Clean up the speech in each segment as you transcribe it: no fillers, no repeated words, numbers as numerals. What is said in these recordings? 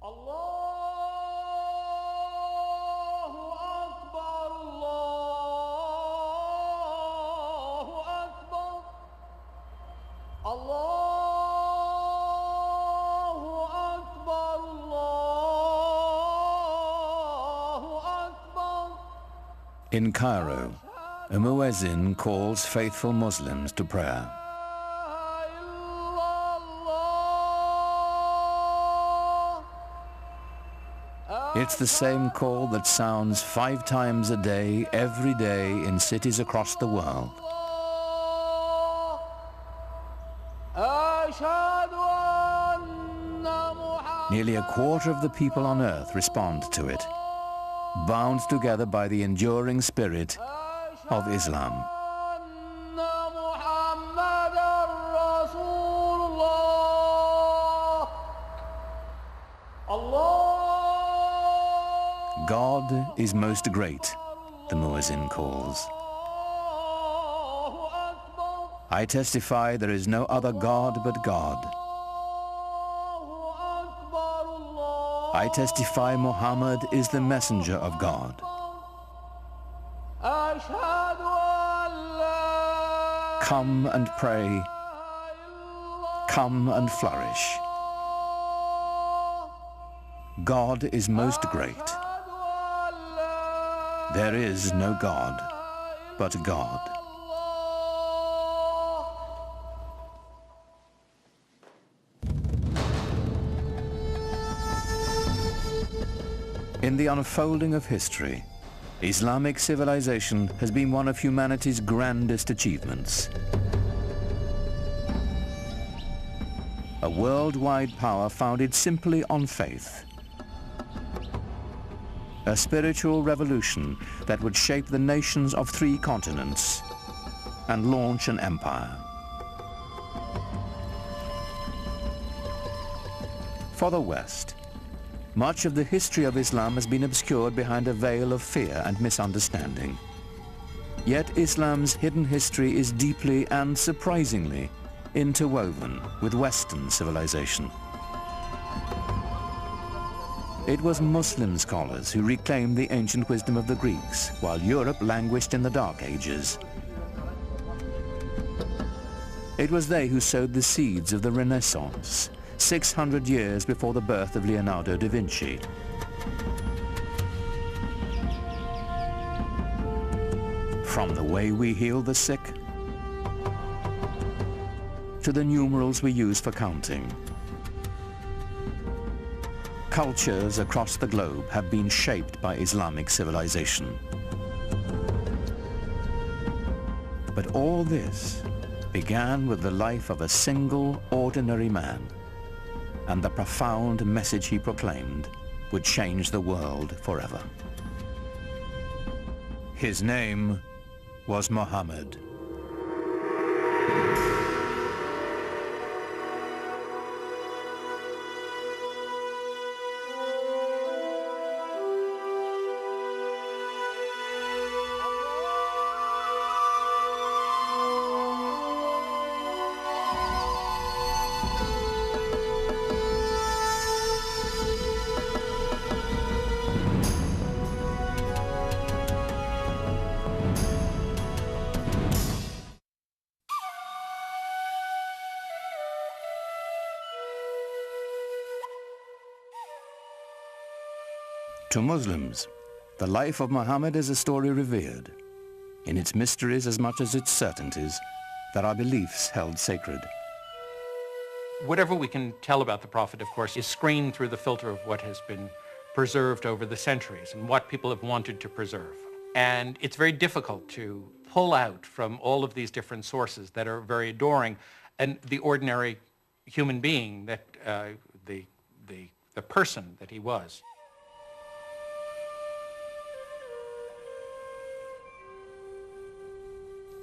Allahu Akbar, Allahu Akbar, Allahu Akbar, Allahu Akbar. In Cairo, a muezzin calls faithful Muslims to prayer. It's the same call that sounds 5 times a day, every day, in cities across the world. Nearly a quarter of the people on earth respond to it, bound together by the enduring spirit of Islam. God is most great, the muezzin calls. I testify there is no other God but God. I testify Muhammad is the messenger of God. Come and pray. Come and flourish. God is most great. There is no God but God. In the unfolding of history, Islamic civilization has been one of humanity's grandest achievements. A worldwide power founded simply on faith. A spiritual revolution that would shape the nations of 3 continents and launch an empire. For the West, much of the history of Islam has been obscured behind a veil of fear and misunderstanding. Yet Islam's hidden history is deeply and surprisingly interwoven with Western civilization. It was Muslim scholars who reclaimed the ancient wisdom of the Greeks, while Europe languished in the Dark Ages. It was they who sowed the seeds of the Renaissance, 600 years before the birth of Leonardo da Vinci. From the way we heal the sick, to the numerals we use for counting. Cultures across the globe have been shaped by Islamic civilization. But all this began with the life of a single, ordinary man, and the profound message he proclaimed would change the world forever. His name was Muhammad. To Muslims, the life of Muhammad is a story revered, in its mysteries as much as its certainties, that our beliefs held sacred. Whatever we can tell about the Prophet, of course, is screened through the filter of what has been preserved over the centuries and what people have wanted to preserve. And it's very difficult to pull out from all of these different sources that are very adoring and the ordinary human being that the person that he was.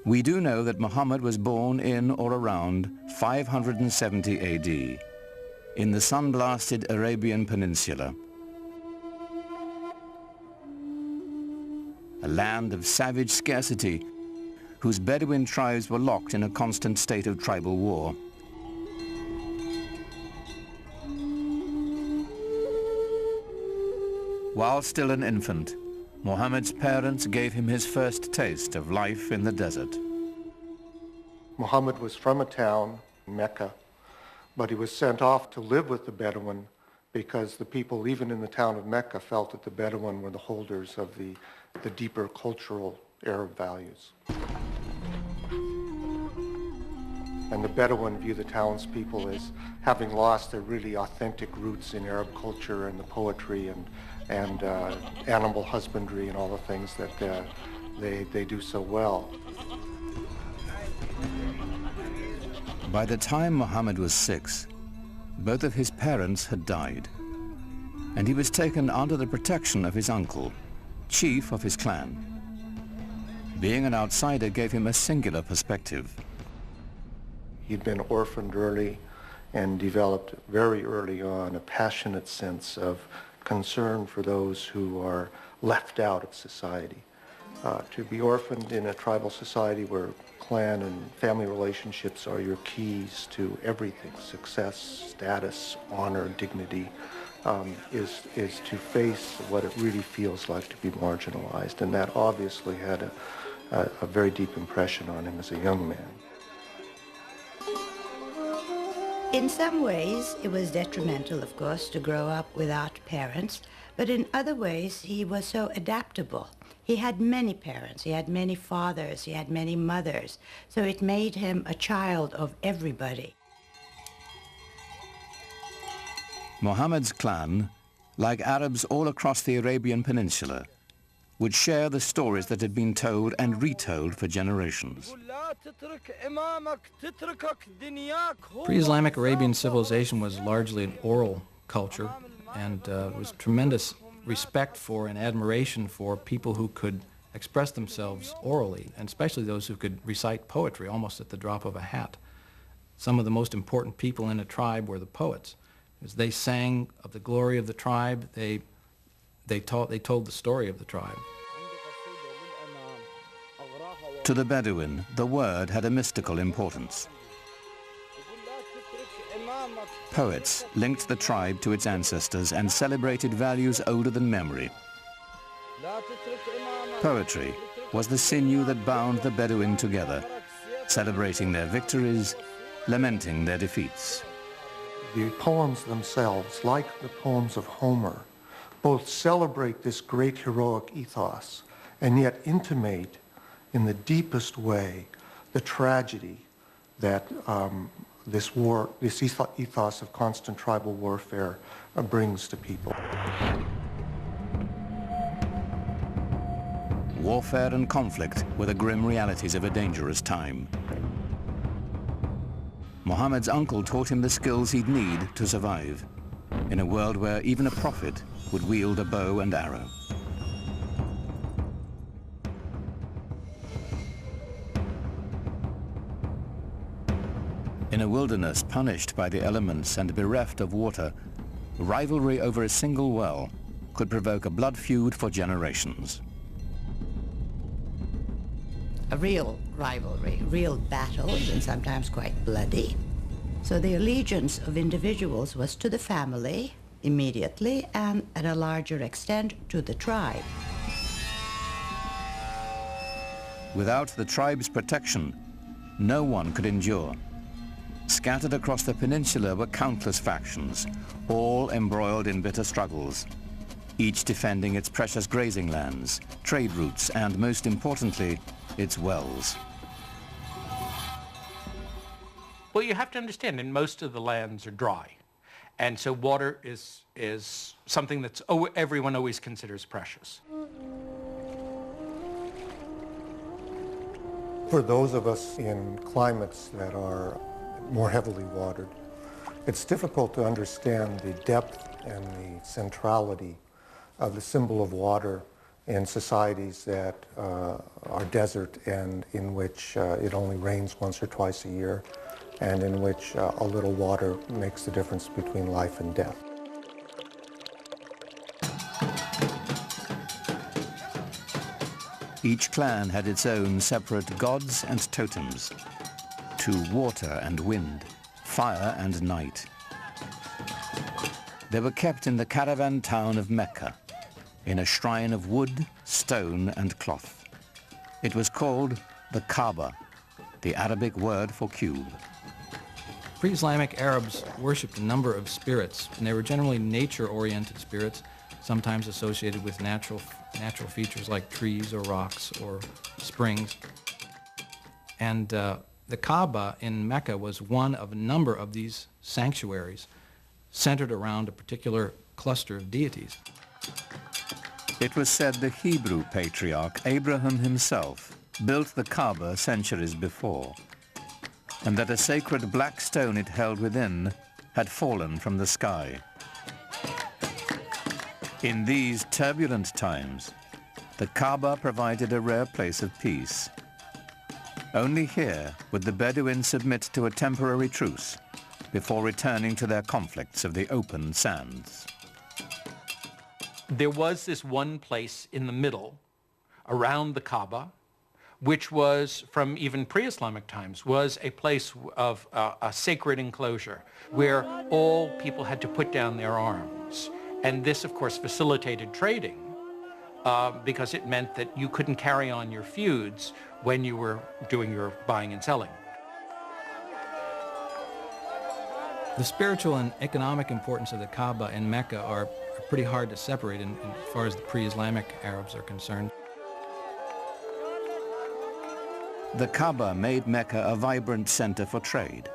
We do know that Muhammad was born in or around 570 AD in the sun-blasted Arabian Peninsula, a land of savage scarcity whose Bedouin tribes were locked in a constant state of tribal war. While still an infant, Muhammad's parents gave him his first taste of life in the desert. Muhammad was from a town, Mecca, but he was sent off to live with the Bedouin because the people, even in the town of Mecca, felt that the Bedouin were the holders of the deeper cultural Arab values. And the Bedouin view the townspeople as having lost their really authentic roots in Arab culture and the poetry and animal husbandry and all the things that they do so well. By the time Muhammad was 6, both of his parents had died, and he was taken under the protection of his uncle, chief of his clan. Being an outsider gave him a singular perspective. He'd been orphaned early and developed very early on a passionate sense of concern for those who are left out of society. To be orphaned in a tribal society where clan and family relationships are your keys to everything, success, status, honor, dignity, is to face what it really feels like to be marginalized. And that obviously had a very deep impression on him as a young man. In some ways, it was detrimental, of course, to grow up without parents, but in other ways, he was so adaptable. He had many parents, he had many fathers, he had many mothers, so it made him a child of everybody. Muhammad's clan, like Arabs all across the Arabian Peninsula, would share the stories that had been told and retold for generations. Pre-Islamic Arabian civilization was largely an oral culture, and there was tremendous respect for and admiration for people who could express themselves orally, and especially those who could recite poetry almost at the drop of a hat. Some of the most important people in a tribe were the poets. As they sang of the glory of the tribe, they told the story of the tribe. To the Bedouin, the word had a mystical importance. Poets linked the tribe to its ancestors and celebrated values older than memory. Poetry was the sinew that bound the Bedouin together, celebrating their victories, lamenting their defeats. The poems themselves, like the poems of Homer, both celebrate this great heroic ethos and yet intimate in the deepest way the tragedy that this ethos of constant tribal warfare brings to people. Warfare and conflict were the grim realities of a dangerous time. Muhammad's uncle taught him the skills he'd need to survive in a world where even a prophet would wield a bow and arrow. In a wilderness punished by the elements and bereft of water, rivalry over a single well could provoke a blood feud for generations. A real rivalry, real battles, and sometimes quite bloody. So the allegiance of individuals was to the family, immediately, and at a larger extent to the tribe. Without the tribe's protection, no one could endure. Scattered across the peninsula were countless factions, all embroiled in bitter struggles, each defending its precious grazing lands, trade routes, and most importantly, its wells. Well, you have to understand, in most of the lands are dry. And so water is something that's everyone always considers precious. For those of us in climates that are more heavily watered, it's difficult to understand the depth and the centrality of the symbol of water in societies that are desert and in which it only rains once or twice a year, and in which a little water makes the difference between life and death. Each clan had its own separate gods and totems, to water and wind, fire and night. They were kept in the caravan town of Mecca, in a shrine of wood, stone and cloth. It was called the Kaaba, the Arabic word for cube. Pre-Islamic Arabs worshipped a number of spirits, and they were generally nature-oriented spirits, sometimes associated with natural features like trees or rocks or springs. And the Kaaba in Mecca was one of a number of these sanctuaries centered around a particular cluster of deities. It was said the Hebrew patriarch Abraham himself built the Kaaba centuries before, and that a sacred black stone it held within had fallen from the sky. In these turbulent times, the Kaaba provided a rare place of peace. Only here would the Bedouins submit to a temporary truce before returning to their conflicts of the open sands. There was this one place in the middle, around the Kaaba, which was, from even pre-Islamic times, was a place of a sacred enclosure where all people had to put down their arms. And this, of course, facilitated trading because it meant that you couldn't carry on your feuds when you were doing your buying and selling. The spiritual and economic importance of the Kaaba in Mecca are pretty hard to separate as far as the pre-Islamic Arabs are concerned. The Kaaba made Mecca a vibrant center for trade.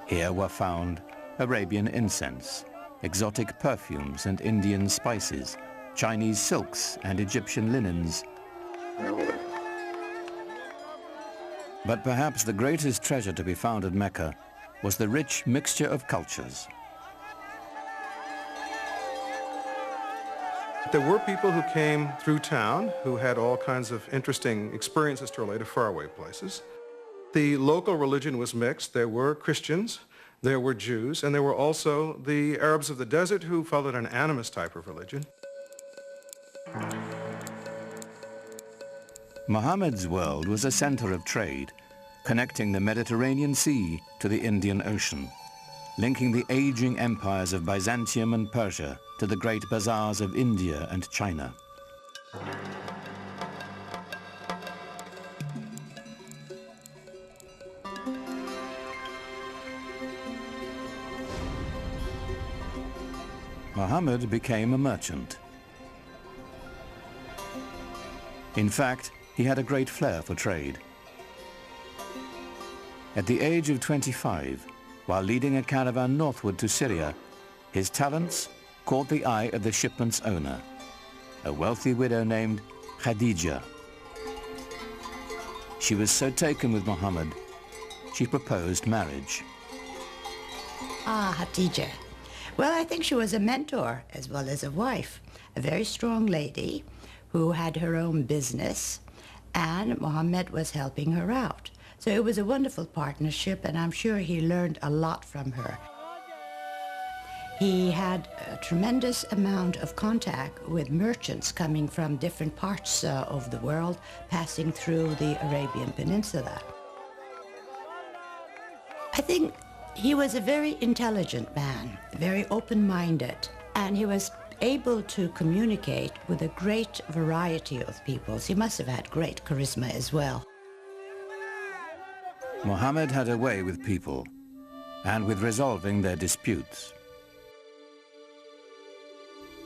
Here were found Arabian incense, exotic perfumes and Indian spices, Chinese silks and Egyptian linens. But perhaps the greatest treasure to be found at Mecca was the rich mixture of cultures. There were people who came through town who had all kinds of interesting experiences to relate to faraway places. The local religion was mixed. There were Christians, there were Jews, and there were also the Arabs of the desert who followed an animist type of religion. Muhammad's world was a center of trade, connecting the Mediterranean Sea to the Indian Ocean, linking the aging empires of Byzantium and Persia to the great bazaars of India and China. Muhammad became a merchant. In fact, he had a great flair for trade. At the age of 25, while leading a caravan northward to Syria, his talents caught the eye of the shipment's owner, a wealthy widow named Khadija. She was so taken with Muhammad, she proposed marriage. Ah, Khadija. Well, I think she was a mentor as well as a wife, a very strong lady who had her own business, and Muhammad was helping her out. So it was a wonderful partnership, and I'm sure he learned a lot from her. He had a tremendous amount of contact with merchants coming from different parts of the world, passing through the Arabian Peninsula. I think he was a very intelligent man, very open-minded, and he was able to communicate with a great variety of peoples. He must have had great charisma as well. Muhammad had a way with people and with resolving their disputes.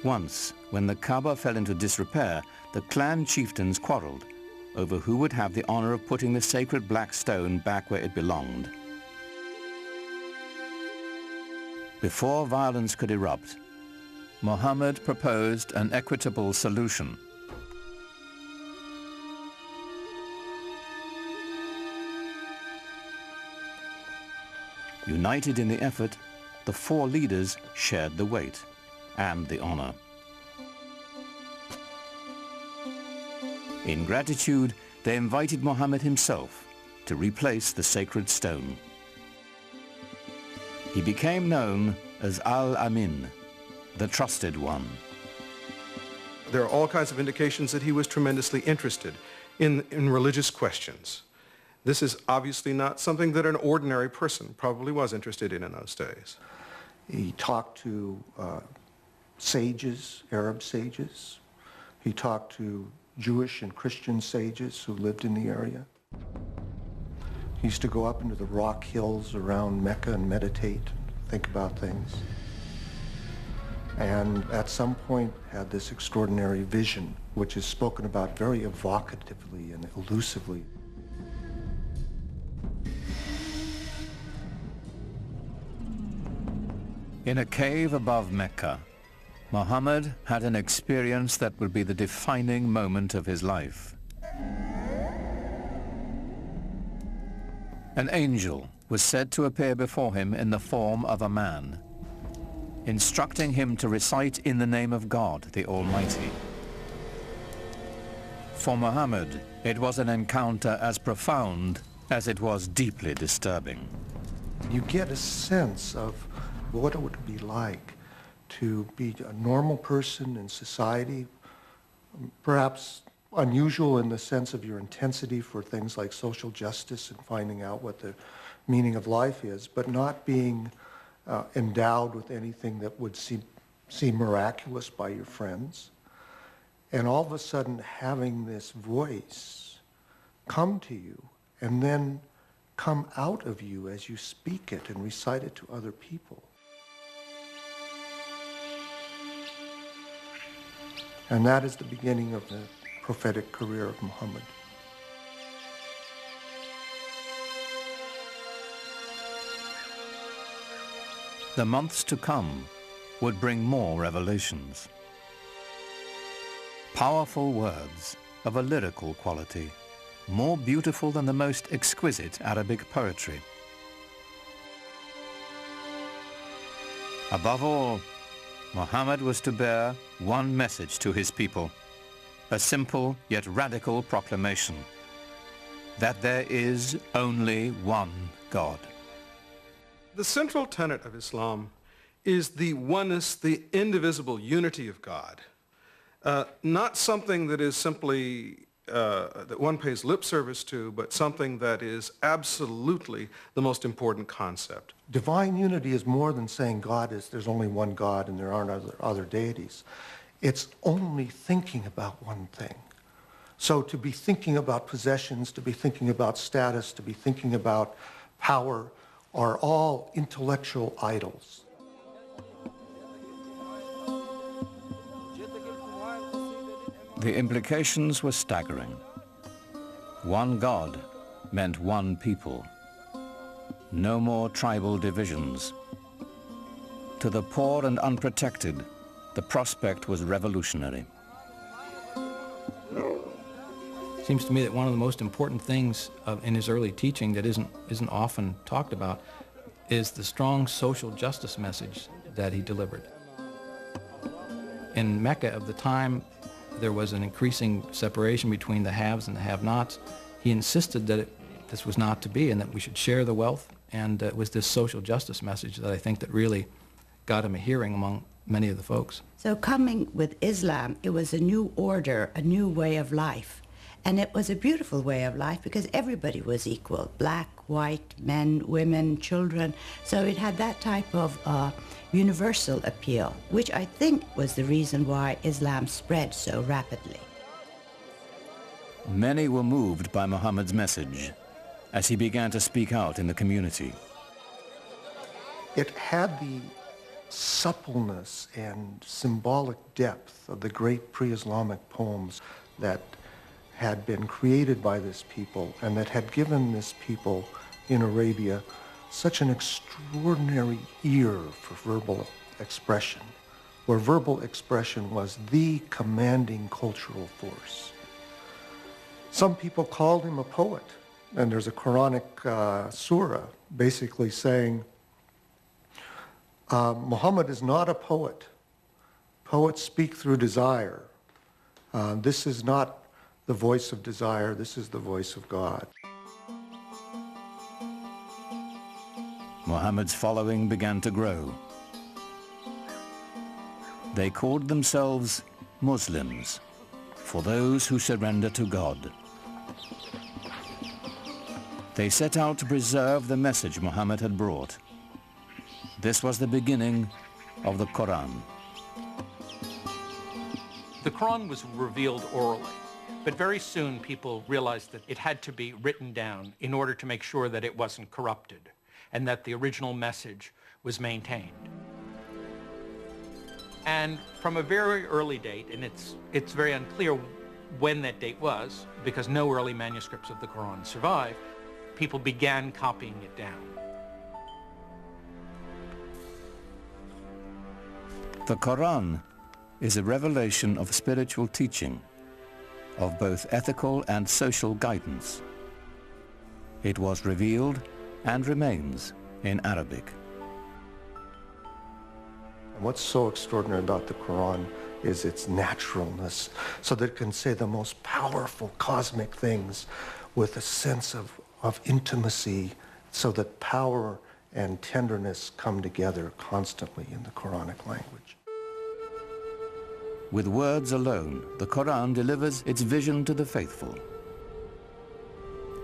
Once, when the Kaaba fell into disrepair, the clan chieftains quarreled over who would have the honor of putting the sacred black stone back where it belonged. Before violence could erupt, Muhammad proposed an equitable solution. United in the effort, the four leaders shared the weight and the honor. In gratitude, they invited Muhammad himself to replace the sacred stone. He became known as Al-Amin, the trusted one. There are all kinds of indications that he was tremendously interested in religious questions. This is obviously not something that an ordinary person probably was interested in those days. He talked to sages, Arab sages. He talked to Jewish and Christian sages who lived in the area. He used to go up into the rock hills around Mecca and meditate, think about things. And at some point had this extraordinary vision, which is spoken about very evocatively and elusively. In a cave above Mecca, Muhammad had an experience that would be the defining moment of his life. An angel was said to appear before him in the form of a man, instructing him to recite in the name of God, the Almighty. For Muhammad, it was an encounter as profound as it was deeply disturbing. You get a sense of what it would be like to be a normal person in society, perhaps unusual in the sense of your intensity for things like social justice and finding out what the meaning of life is, but not being endowed with anything that would seem miraculous by your friends. And all of a sudden having this voice come to you and then come out of you as you speak it and recite it to other people. And that is the beginning of the prophetic career of Muhammad. The months to come would bring more revelations. Powerful words of a lyrical quality, more beautiful than the most exquisite Arabic poetry. Above all, Muhammad was to bear one message to his people, a simple yet radical proclamation, that there is only one God. The central tenet of Islam is the oneness, the indivisible unity of God. Not something that is simply that one pays lip service to, but something that is absolutely the most important concept. Divine unity is more than saying there's only one God and there aren't other deities. It's only thinking about one thing. So to be thinking about possessions, to be thinking about status, to be thinking about power are all intellectual idols. The implications were staggering. One God meant one people. No more tribal divisions. To the poor and unprotected, the prospect was revolutionary. Seems to me that one of the most important things in his early teaching that isn't often talked about is the strong social justice message that he delivered. In Mecca of the time, there was an increasing separation between the haves and the have-nots. He insisted that this was not to be and that we should share the wealth, and it was this social justice message that I think that really got him a hearing among many of the folks. So coming with Islam, it was a new order, a new way of life. And it was a beautiful way of life because everybody was equal, black, white, men, women, children. So it had that type of universal appeal, which I think was the reason why Islam spread so rapidly. Many were moved by Muhammad's message as he began to speak out in the community. It had the suppleness and symbolic depth of the great pre-Islamic poems that had been created by this people and that had given this people in Arabia such an extraordinary ear for verbal expression, where verbal expression was the commanding cultural force. Some people called him a poet, and there's a Quranic surah basically saying, Muhammad is not a poet. Poets speak through desire. This is not the voice of desire, this is the voice of God. Muhammad's following began to grow. They called themselves Muslims, for those who surrender to God. They set out to preserve the message Muhammad had brought. This was the beginning of the Quran. The Quran was revealed orally, but very soon people realized that it had to be written down in order to make sure that it wasn't corrupted and that the original message was maintained. And from a very early date, and it's very unclear when that date was, because no early manuscripts of the Quran survive, people began copying it down. The Quran is a revelation of spiritual teaching, of both ethical and social guidance. It was revealed and remains in Arabic. What's so extraordinary about the Quran is its naturalness, so that it can say the most powerful cosmic things with a sense of intimacy, so that power and tenderness come together constantly in the Quranic language. With words alone, the Quran delivers its vision to the faithful.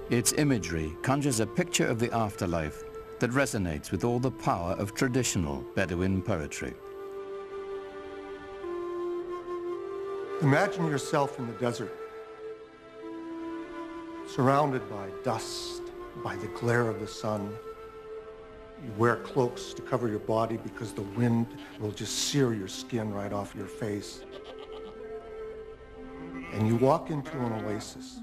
Its imagery conjures a picture of the afterlife that resonates with all the power of traditional Bedouin poetry. Imagine yourself in the desert, surrounded by dust, by the glare of the sun. You wear cloaks to cover your body because the wind will just sear your skin right off your face. And you walk into an oasis.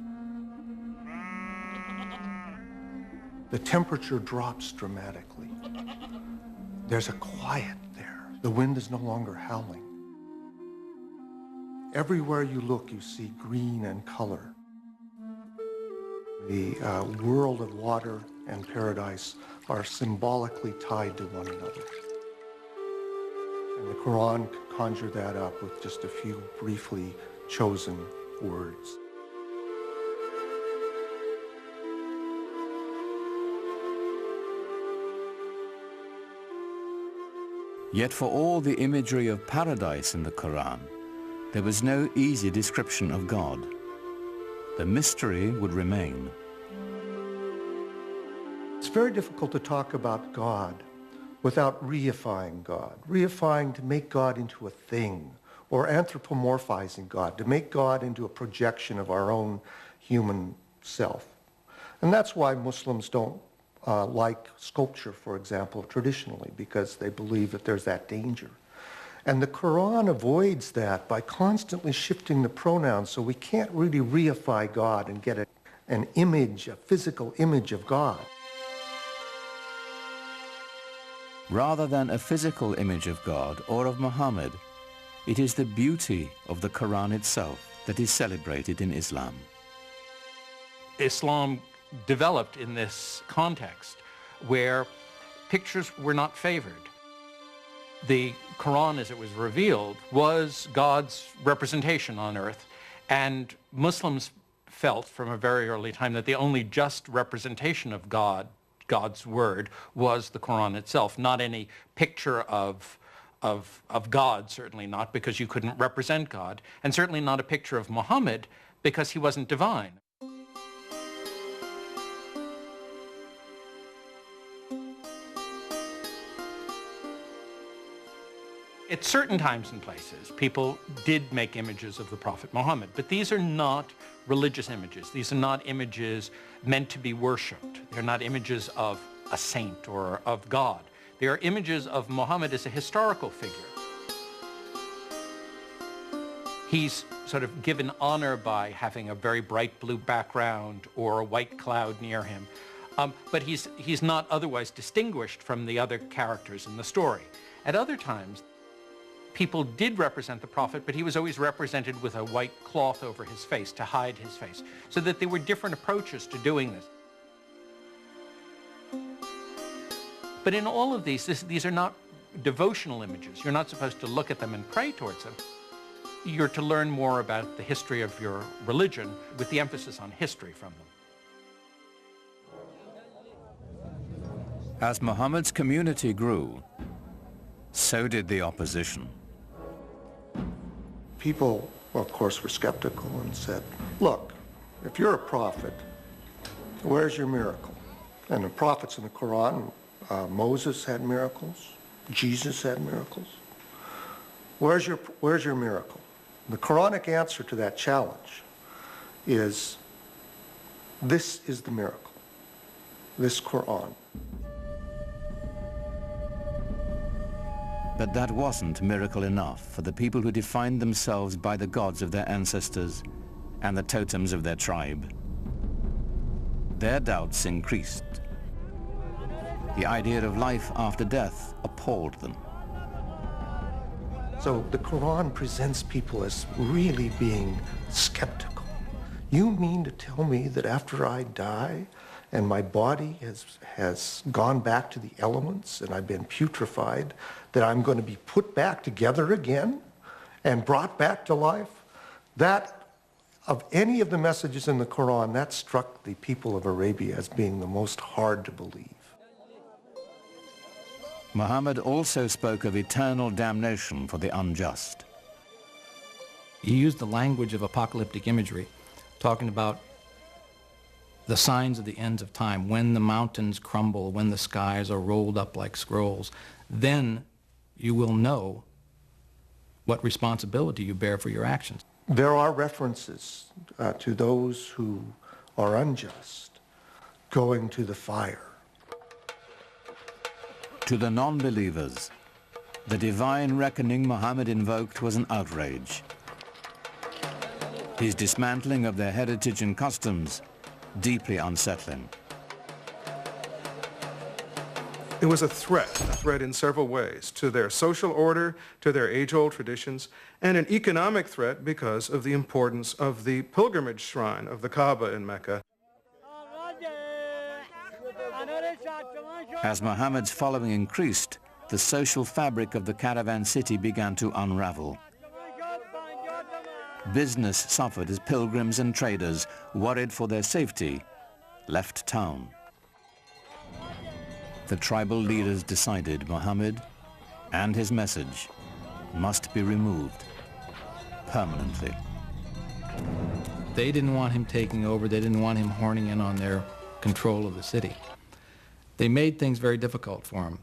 The temperature drops dramatically. There's a quiet there. The wind is no longer howling. Everywhere you look, you see green and color. The world of water and paradise are symbolically tied to one another. And the Quran can conjure that up with just a few briefly chosen words. Yet for all the imagery of paradise in the Quran, there was no easy description of God. The mystery would remain. It's very difficult to talk about God without reifying God. Reifying to make God into a thing, or anthropomorphizing God, to make God into a projection of our own human self. And that's why Muslims don't like sculpture, for example, traditionally, because they believe that there's that danger. And the Quran avoids that by constantly shifting the pronouns, so we can't really reify God and get an image, a physical image of God. Rather than a physical image of God or of Muhammad, it is the beauty of the Quran itself that is celebrated in Islam. Islam developed in this context where pictures were not favored. The Quran, as it was revealed, was God's representation on earth, and Muslims felt from a very early time that the only just representation of God's word, was the Quran itself, not any picture of God, certainly not, because you couldn't represent God, and certainly not a picture of Muhammad, because he wasn't divine. At certain times and places, people did make images of the Prophet Muhammad, but these are not religious images. These are not images meant to be worshipped. They're not images of a saint or of God. They are images of Muhammad as a historical figure. He's sort of given honor by having a very bright blue background or a white cloud near him, but he's not otherwise distinguished from the other characters in the story. At other times, people did represent the Prophet, but he was always represented with a white cloth over his face to hide his face, so that there were different approaches to doing this. But in all of these are not devotional images. You're not supposed to look at them and pray towards them. You're to learn more about the history of your religion with the emphasis on history from them. As Muhammad's community grew, so did the opposition. People, of course, were skeptical and said, look, if you're a prophet, where's your miracle? And the prophets in the Quran, Moses had miracles, Jesus had miracles. Where's your miracle? The Quranic answer to that challenge is, this is the miracle, this Quran. But that wasn't miracle enough for the people who defined themselves by the gods of their ancestors and the totems of their tribe. Their doubts increased. The idea of life after death appalled them. So the Quran presents people as really being skeptical. You mean to tell me that after I die and my body has gone back to the elements and I've been putrefied, that I'm going to be put back together again and brought back to life? That, of any of the messages in the Quran, that struck the people of Arabia as being the most hard to believe. Muhammad also spoke of eternal damnation for the unjust. He used the language of apocalyptic imagery, talking about the signs of the ends of time, when the mountains crumble, when the skies are rolled up like scrolls. Then you will know what responsibility you bear for your actions. There are references to those who are unjust going to the fire. To the non-believers, the divine reckoning Muhammad invoked was an outrage. His dismantling of their heritage and customs, deeply unsettling. It was a threat in several ways, to their social order, to their age-old traditions, and an economic threat because of the importance of the pilgrimage shrine of the Kaaba in Mecca. As Muhammad's following increased, the social fabric of the caravan city began to unravel. Business suffered as pilgrims and traders, worried for their safety, left town. The tribal leaders decided Muhammad and his message must be removed permanently. They didn't want him taking over. They didn't want him horning in on their control of the city. They made things very difficult for him,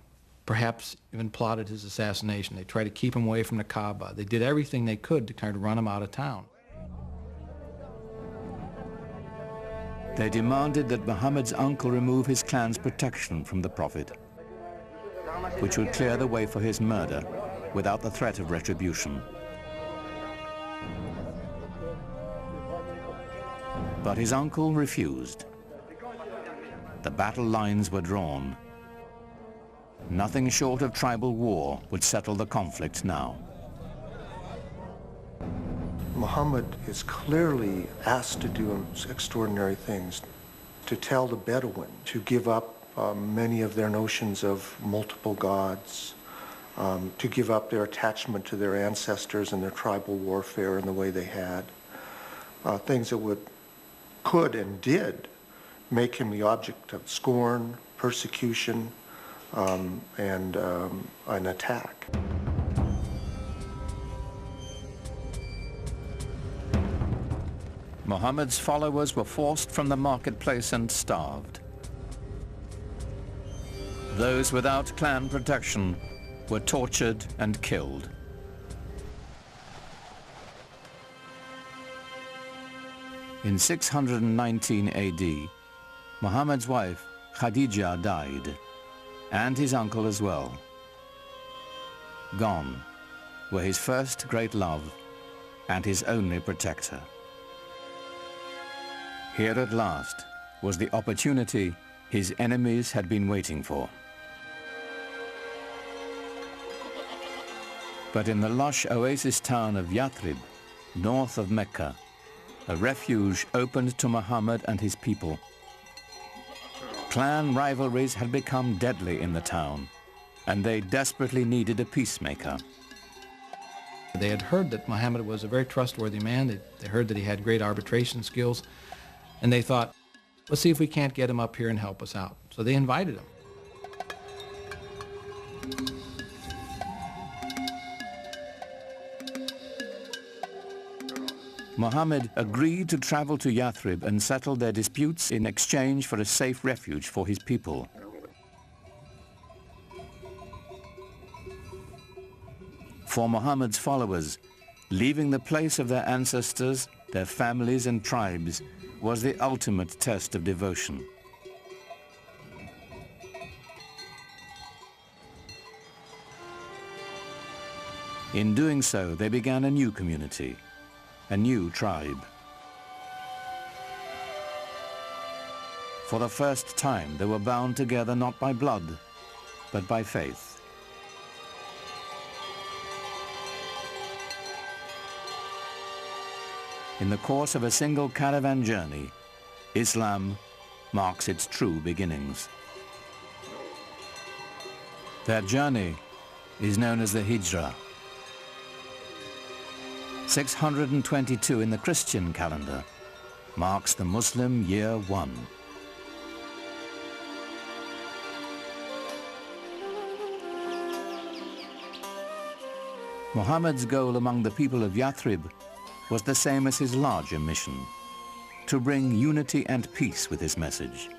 perhaps even plotted his assassination. They tried to keep him away from the Kaaba. They did everything they could to kind of run him out of town. They demanded that Muhammad's uncle remove his clan's protection from the Prophet, which would clear the way for his murder without the threat of retribution. But his uncle refused. The battle lines were drawn. Nothing short of tribal war would settle the conflict now. Muhammad is clearly asked to do extraordinary things, to tell the Bedouin to give up many of their notions of multiple gods, to give up their attachment to their ancestors and their tribal warfare in the way they had, things that could and did make him the object of scorn, persecution, and an attack. Muhammad's followers were forced from the marketplace and starved. Those without clan protection were tortured and killed. In 619 AD, Muhammad's wife, Khadija, died, and his uncle as well. Gone were his first great love and his only protector. Here at last was the opportunity his enemies had been waiting for. But in the lush oasis town of Yathrib, north of Mecca, a refuge opened to Muhammad and his people. Clan rivalries had become deadly in the town, and they desperately needed a peacemaker. They had heard that Muhammad was a very trustworthy man. They heard that he had great arbitration skills, and they thought, let's see if we can't get him up here and help us out. So they invited him. Muhammad agreed to travel to Yathrib and settle their disputes in exchange for a safe refuge for his people. For Muhammad's followers, Leaving the place of their ancestors, their families and tribes was the ultimate test of devotion. In doing so, they began a new community, a new tribe. For the first time, they were bound together not by blood, but by faith. In the course of a single caravan journey, Islam marks its true beginnings. Their journey is known as the Hijrah. 622 in the Christian calendar marks the Muslim year 1. Muhammad's goal among the people of Yathrib was the same as his larger mission, to bring unity and peace with his message.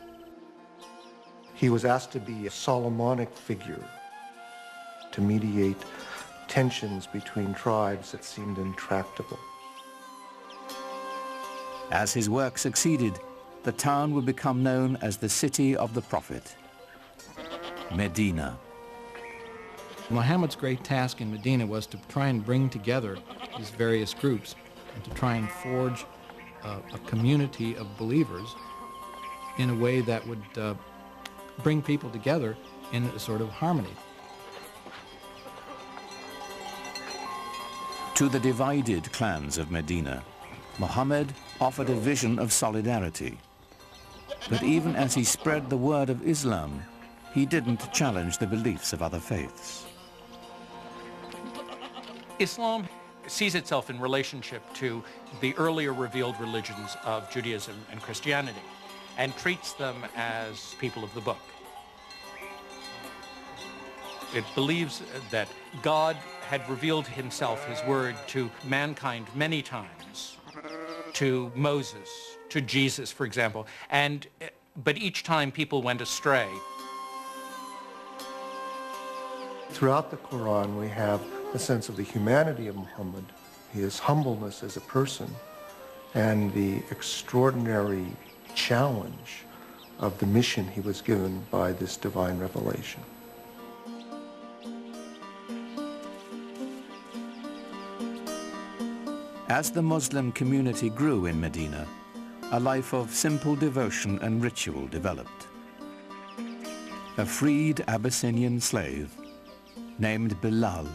He was asked to be a Solomonic figure, to mediate tensions between tribes that seemed intractable. As his work succeeded, the town would become known as the City of the Prophet, Medina. Muhammad's great task in Medina was to try and bring together these various groups and to try and forge a community of believers in a way that would bring people together in a sort of harmony. To the divided clans of Medina, Muhammad offered a vision of solidarity. But even as he spread the word of Islam, he didn't challenge the beliefs of other faiths. Islam sees itself in relationship to the earlier revealed religions of Judaism and Christianity and treats them as people of the book. It believes that God had revealed himself, his word, to mankind many times, to Moses, to Jesus, for example, but each time people went astray. Throughout the Quran, we have a sense of the humanity of Muhammad, his humbleness as a person, and the extraordinary challenge of the mission he was given by this divine revelation. As the Muslim community grew in Medina, a life of simple devotion and ritual developed. A freed Abyssinian slave named Bilal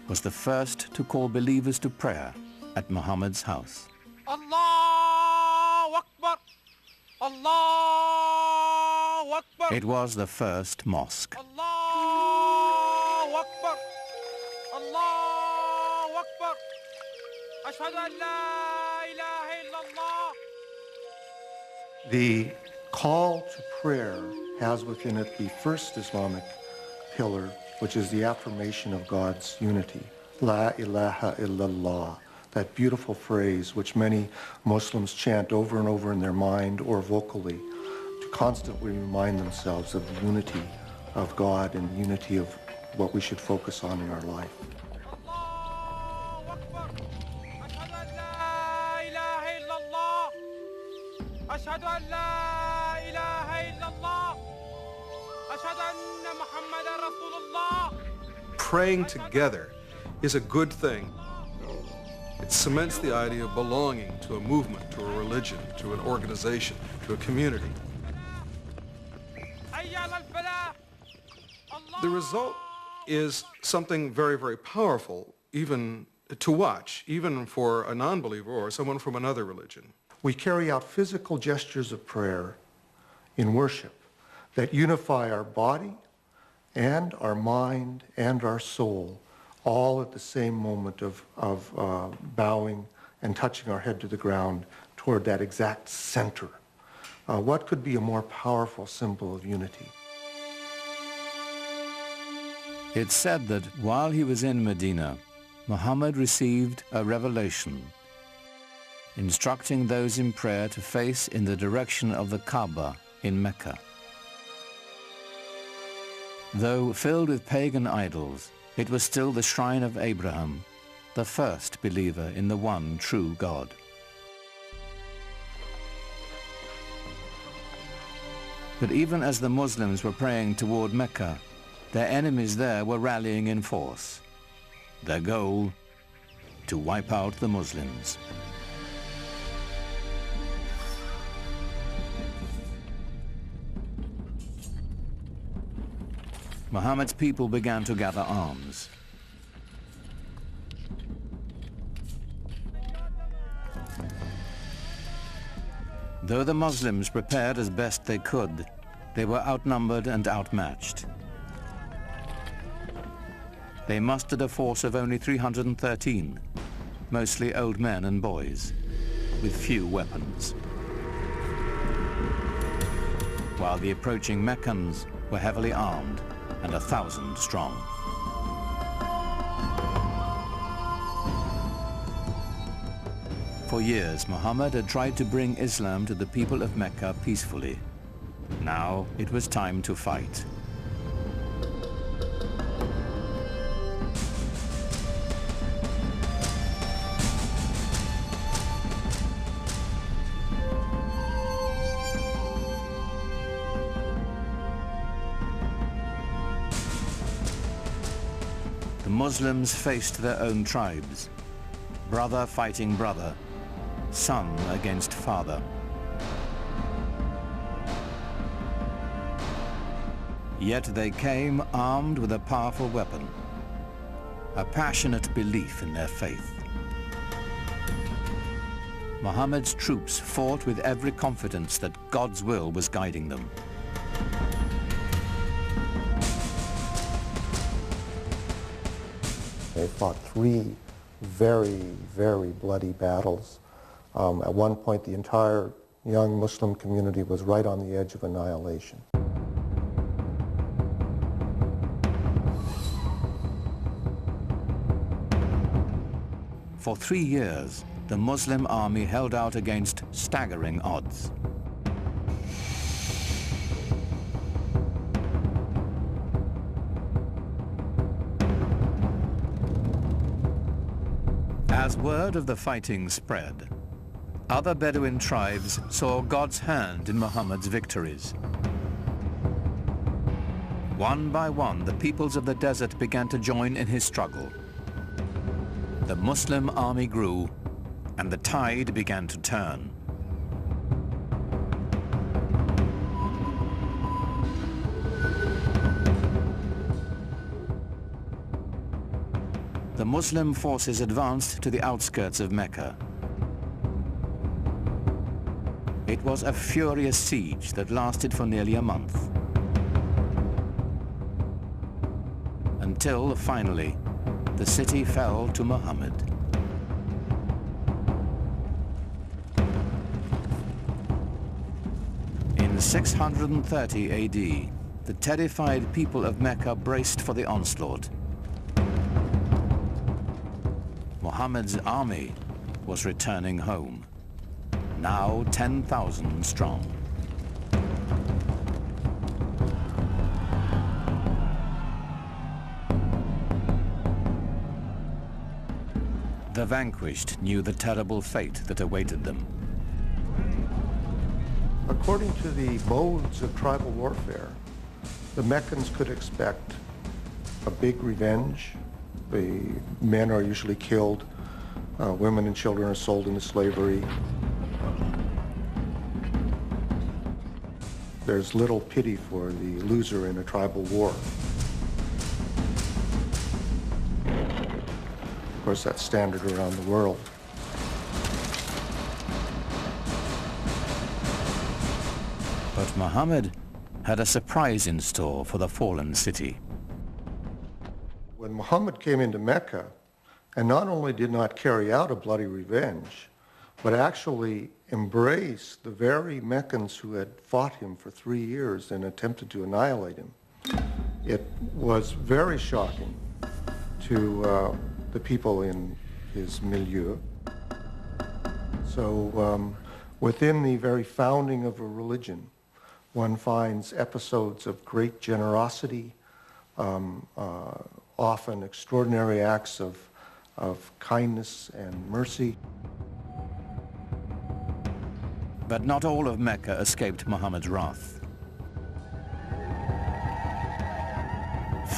was the first to call believers to prayer at Muhammad's house. Allahu Akbar! Allahu Akbar! It was the first mosque. Allahu Akbar! Allahu Akbar! Ashhadu an la ilaha illallah. The call to prayer has within it the first Islamic pillar, which is the affirmation of God's unity. La ilaha illallah, that beautiful phrase which many Muslims chant over and over in their mind or vocally to constantly remind themselves of the unity of God and unity of what we should focus on in our life. أشهد أن لا إله إلا الله أشهد أن محمدا رسول الله. Praying together is a good thing. It cements the idea of belonging to a movement, to a religion, to an organization, to a community. The result is something very, very powerful, even to watch, even for a non-believer or someone from another religion. We carry out physical gestures of prayer in worship that unify our body and our mind and our soul, all at the same moment of bowing and touching our head to the ground toward that exact center. What could be a more powerful symbol of unity? It's said that while he was in Medina, Muhammad received a revelation instructing those in prayer to face in the direction of the Kaaba in Mecca. Though filled with pagan idols, it was still the shrine of Abraham, the first believer in the one true God. But even as the Muslims were praying toward Mecca, their enemies there were rallying in force. Their goal, to wipe out the Muslims. Muhammad's people began to gather arms. Though the Muslims prepared as best they could, they were outnumbered and outmatched. They mustered a force of only 313, mostly old men and boys, with few weapons. While the approaching Meccans were heavily armed and 1,000 strong. For years, Muhammad had tried to bring Islam to the people of Mecca peacefully. Now it was time to fight. The Muslims faced their own tribes, brother fighting brother, son against father. Yet they came armed with a powerful weapon, a passionate belief in their faith. Muhammad's troops fought with every confidence that God's will was guiding them. They fought 3 very, very bloody battles. At one point, the entire young Muslim community was right on the edge of annihilation. For 3 years, the Muslim army held out against staggering odds. As word of the fighting spread, other Bedouin tribes saw God's hand in Muhammad's victories. One by one, the peoples of the desert began to join in his struggle. The Muslim army grew, and the tide began to turn. The Muslim forces advanced to the outskirts of Mecca. It was a furious siege that lasted for nearly a month. Until, finally, the city fell to Muhammad. In 630 AD, the terrified people of Mecca braced for the onslaught. Muhammad's army was returning home, now 10,000 strong. The vanquished knew the terrible fate that awaited them. According to the modes of tribal warfare, the Meccans could expect a big revenge. The men are usually killed, women and children are sold into slavery. There's little pity for the loser in a tribal war. Of course, that's standard around the world. But Muhammad had a surprise in store for the fallen city. When Muhammad came into Mecca, and not only did not carry out a bloody revenge, but actually embraced the very Meccans who had fought him for 3 years and attempted to annihilate him, it was very shocking to the people in his milieu. So within the very founding of a religion, one finds episodes of great generosity, often extraordinary acts of of kindness and mercy. But not all of Mecca escaped Muhammad's wrath.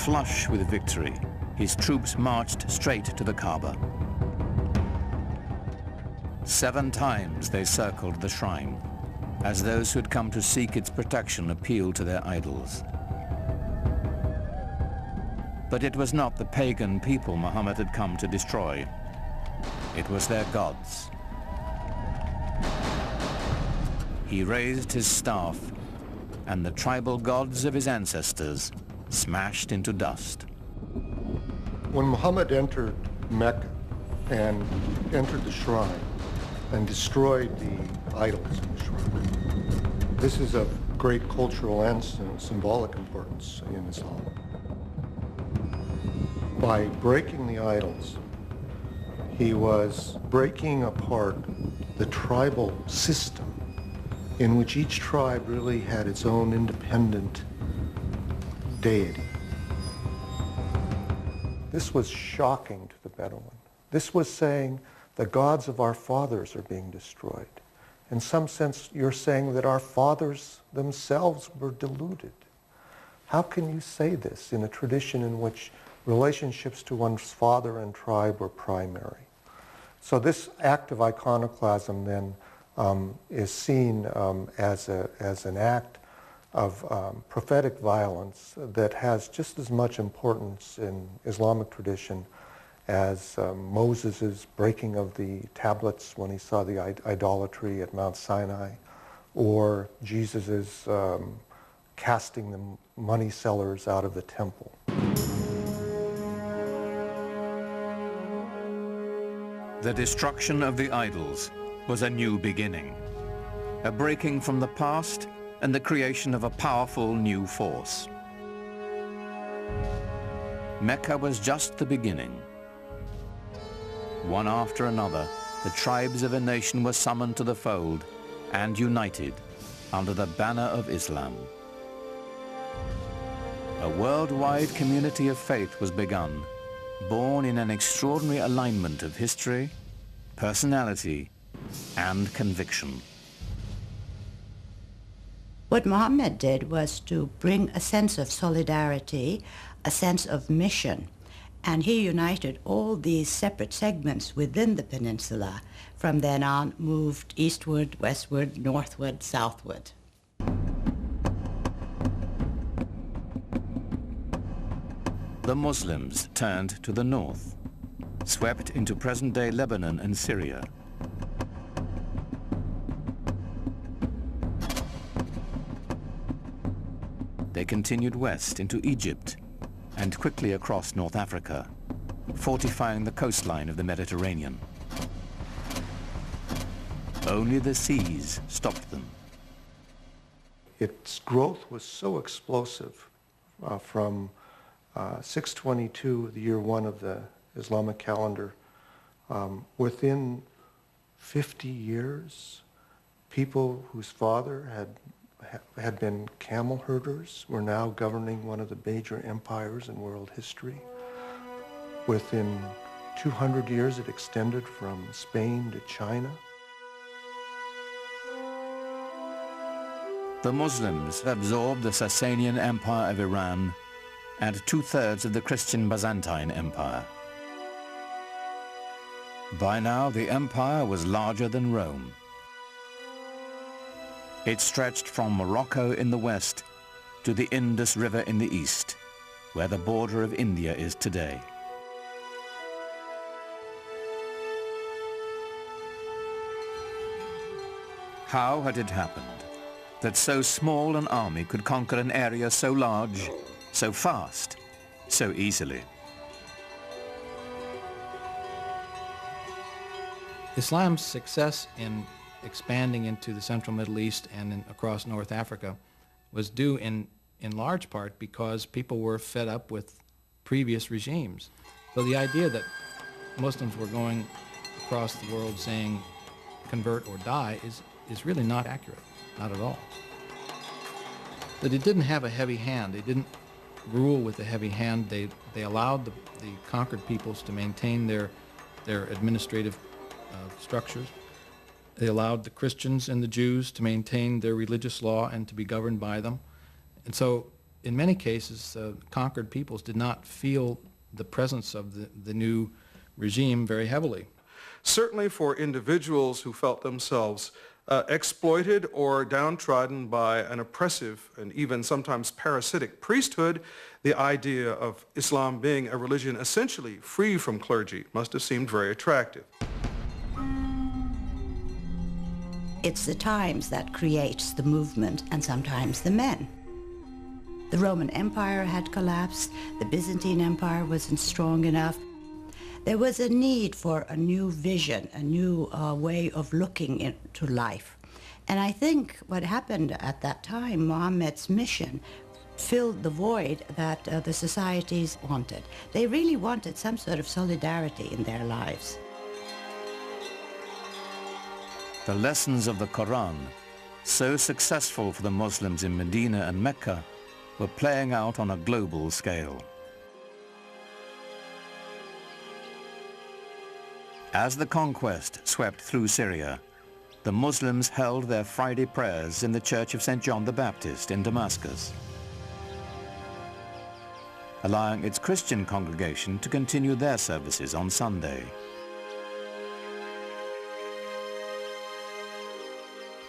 Flush with victory, his troops marched straight to the Kaaba. 7 times they circled the shrine, as those who had come to seek its protection appealed to their idols. But it was not the pagan people Muhammad had come to destroy. It was their gods. He raised his staff, and the tribal gods of his ancestors smashed into dust. When Muhammad entered Mecca and entered the shrine and destroyed the idols in the shrine, this is of great cultural and symbolic importance in Islam. By breaking the idols, he was breaking apart the tribal system in which each tribe really had its own independent deity. This was shocking to the Bedouin. This was saying the gods of our fathers are being destroyed. In some sense, you're saying that our fathers themselves were deluded. How can you say this in a tradition in which relationships to one's father and tribe were primary? So this act of iconoclasm then is seen as an act of prophetic violence that has just as much importance in Islamic tradition as Moses' breaking of the tablets when he saw the idolatry at Mount Sinai, or Jesus' casting the money sellers out of the temple. The destruction of the idols was a new beginning, a breaking from the past and the creation of a powerful new force. Mecca was just the beginning. One after another, the tribes of a nation were summoned to the fold and united under the banner of Islam. A worldwide community of faith was begun, born in an extraordinary alignment of history, personality, and conviction. What Muhammad did was to bring a sense of solidarity, a sense of mission, and he united all these separate segments within the peninsula. From then on, moved eastward, westward, northward, southward. The Muslims turned to the north, swept into present-day Lebanon and Syria. They continued west into Egypt and quickly across North Africa, fortifying the coastline of the Mediterranean. Only the seas stopped them. Its growth was so explosive from 622, the year 1 of the Islamic calendar. Within 50 years, people whose father had been camel herders were now governing one of the major empires in world history. Within 200 years, it extended from Spain to China. The Muslims absorbed the Sasanian Empire of Iran and 2/3 of the Christian Byzantine Empire. By now, the empire was larger than Rome. It stretched from Morocco in the west to the Indus River in the east, where the border of India is today. How had it happened that so small an army could conquer an area so large, so fast, so easily? Islam's success in expanding into the central Middle East and across North Africa was due in large part because people were fed up with previous regimes. So the idea that Muslims were going across the world saying convert or die is really not accurate, not at all. That it didn't have a heavy hand. They didn't rule with a heavy hand. They allowed the conquered peoples to maintain their administrative structures. They allowed the Christians and the Jews to maintain their religious law and to be governed by them. And so, in many cases, conquered peoples did not feel the presence of the new regime very heavily. Certainly for individuals who felt themselves exploited or downtrodden by an oppressive and even sometimes parasitic priesthood, the idea of Islam being a religion essentially free from clergy must have seemed very attractive. It's the times that creates the movement and sometimes the men. The Roman Empire had collapsed, the Byzantine Empire wasn't strong enough. There was a need for a new vision, a new way of looking into life. And I think what happened at that time, Muhammad's mission, filled the void that the societies wanted. They really wanted some sort of solidarity in their lives. The lessons of the Quran, so successful for the Muslims in Medina and Mecca, were playing out on a global scale. As the conquest swept through Syria, the Muslims held their Friday prayers in the Church of St. John the Baptist in Damascus, allowing its Christian congregation to continue their services on Sunday.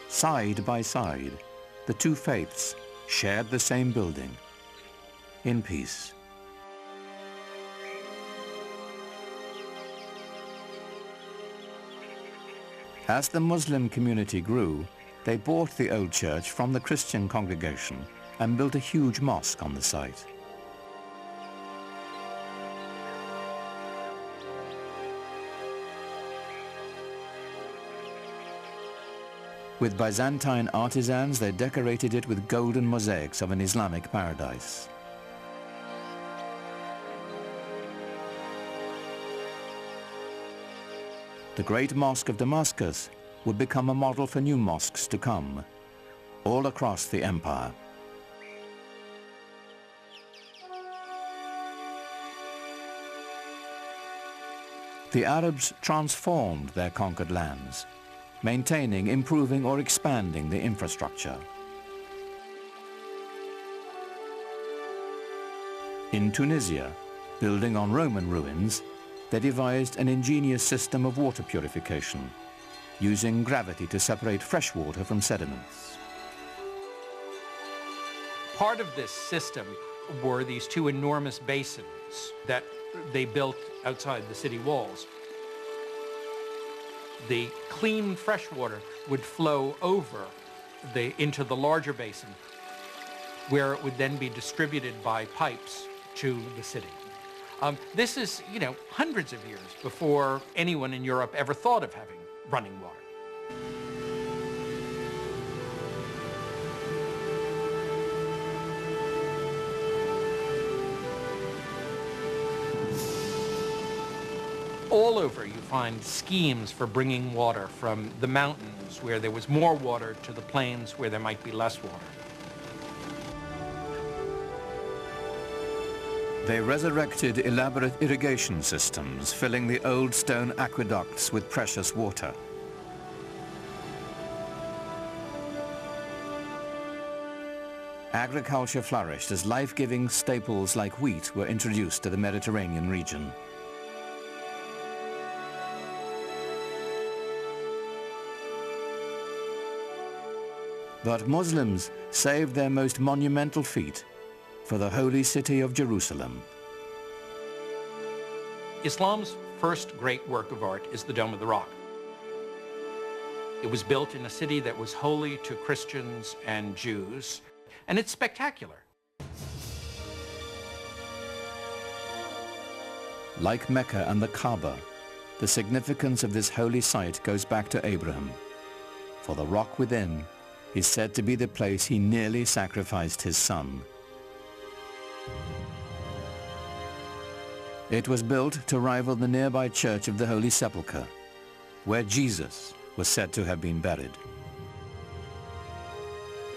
Side by side, the two faiths shared the same building, in peace. As the Muslim community grew, they bought the old church from the Christian congregation and built a huge mosque on the site. With Byzantine artisans, they decorated it with golden mosaics of an Islamic paradise. The Great Mosque of Damascus would become a model for new mosques to come, all across the empire. The Arabs transformed their conquered lands, maintaining, improving, or expanding the infrastructure. In Tunisia, building on Roman ruins, they devised an ingenious system of water purification, using gravity to separate fresh water from sediments. Part of this system were these two enormous basins that they built outside the city walls. The clean fresh water would flow over into the larger basin, where it would then be distributed by pipes to the city. This is, hundreds of years before anyone in Europe ever thought of having running water. All over you find schemes for bringing water from the mountains where there was more water to the plains where there might be less water. They resurrected elaborate irrigation systems, filling the old stone aqueducts with precious water. Agriculture flourished as life-giving staples like wheat were introduced to the Mediterranean region. But Muslims saved their most monumental feat for the holy city of Jerusalem. Islam's first great work of art is the Dome of the Rock. It was built in a city that was holy to Christians and Jews, and it's spectacular. Like Mecca and the Kaaba, the significance of this holy site goes back to Abraham, for the rock within is said to be the place he nearly sacrificed his son. It was built to rival the nearby Church of the Holy Sepulchre, where Jesus was said to have been buried.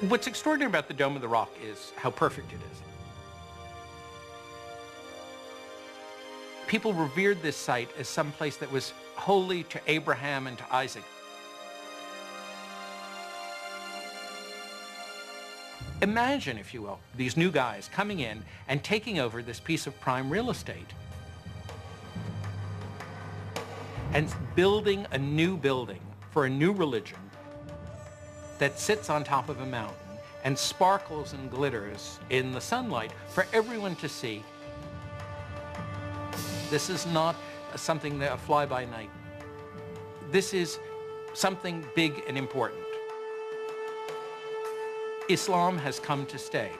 What's extraordinary about the Dome of the Rock is how perfect it is. People revered this site as some place that was holy to Abraham and to Isaac. Imagine, if you will, these new guys coming in and taking over this piece of prime real estate and building a new building for a new religion that sits on top of a mountain and sparkles and glitters in the sunlight for everyone to see. This is not something that a fly-by-night. This is something big and important. Islam has come to stay.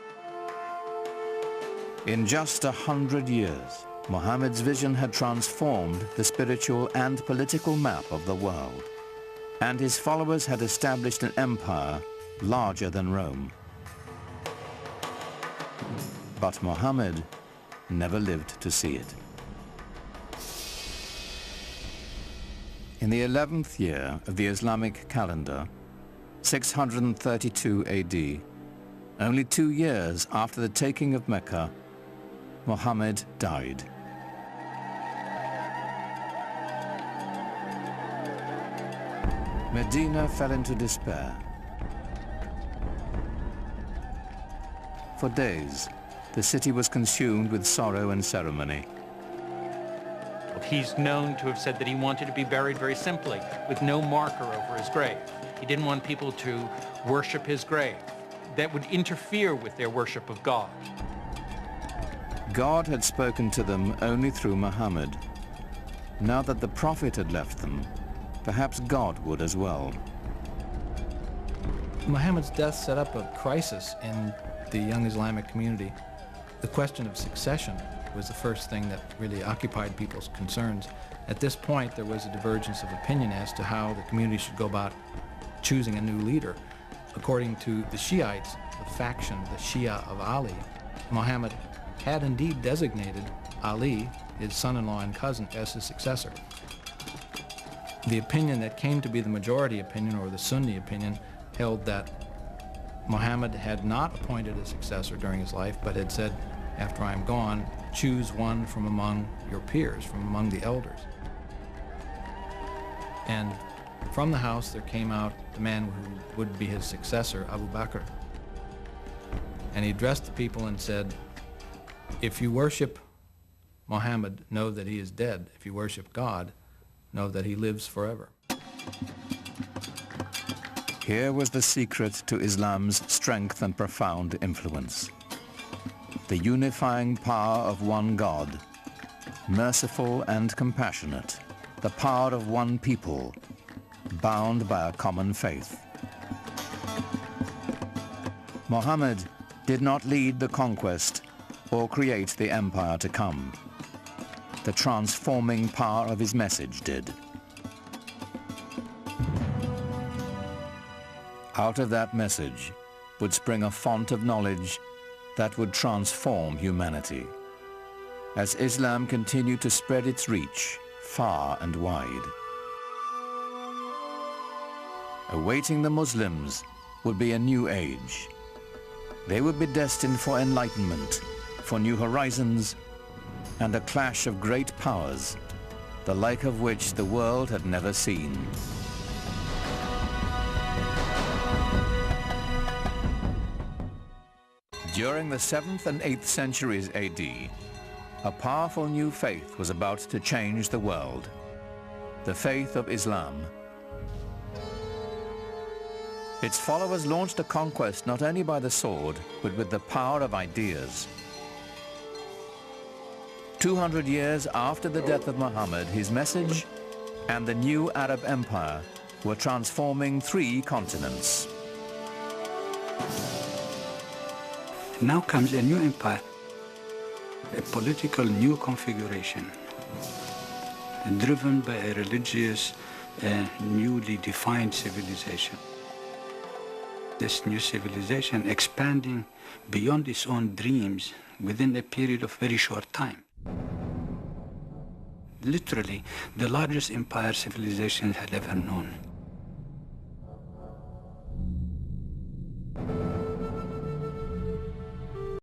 In just 100 years, Muhammad's vision had transformed the spiritual and political map of the world, and his followers had established an empire larger than Rome. But Muhammad never lived to see it. In the 11th year of the Islamic calendar, 632 AD, only 2 years after the taking of Mecca, Muhammad died. Medina fell into despair. For days, the city was consumed with sorrow and ceremony. He's known to have said that he wanted to be buried very simply, with no marker over his grave. He didn't want people to worship his grave. That would interfere with their worship of God. God had spoken to them only through Muhammad. Now that the Prophet had left them, perhaps God would as well. Muhammad's death set up a crisis in the young Islamic community. The question of succession was the first thing that really occupied people's concerns. At this point, there was a divergence of opinion as to how the community should go about choosing a new leader. According to the Shiites, the faction, the Shia of Ali, Muhammad had indeed designated Ali, his son-in-law and cousin, as his successor. The opinion that came to be the majority opinion, or the Sunni opinion, held that Muhammad had not appointed a successor during his life, but had said, after I am gone, choose one from among your peers, from among the elders. And from the house there came out the man who would be his successor, Abu Bakr. And he addressed the people and said, if you worship Muhammad, know that he is dead. If you worship God, know that he lives forever. Here was the secret to Islam's strength and profound influence. The unifying power of one God, merciful and compassionate, the power of one people, bound by a common faith. Muhammad did not lead the conquest or create the empire to come. The transforming power of his message did. Out of that message would spring a font of knowledge that would transform humanity, as Islam continued to spread its reach far and wide. Awaiting the Muslims would be a new age. They would be destined for enlightenment, for new horizons, and a clash of great powers, the like of which the world had never seen. During the 7th and 8th centuries AD, a powerful new faith was about to change the world, the faith of Islam. Its followers launched a conquest not only by the sword, but with the power of ideas. 200 years after the death of Muhammad, his message and the new Arab Empire were transforming 3 continents. Now comes a new empire, a political new configuration, driven by a religious, newly defined civilization. This new civilization expanding beyond its own dreams within a period of very short time. Literally, the largest empire civilization had ever known.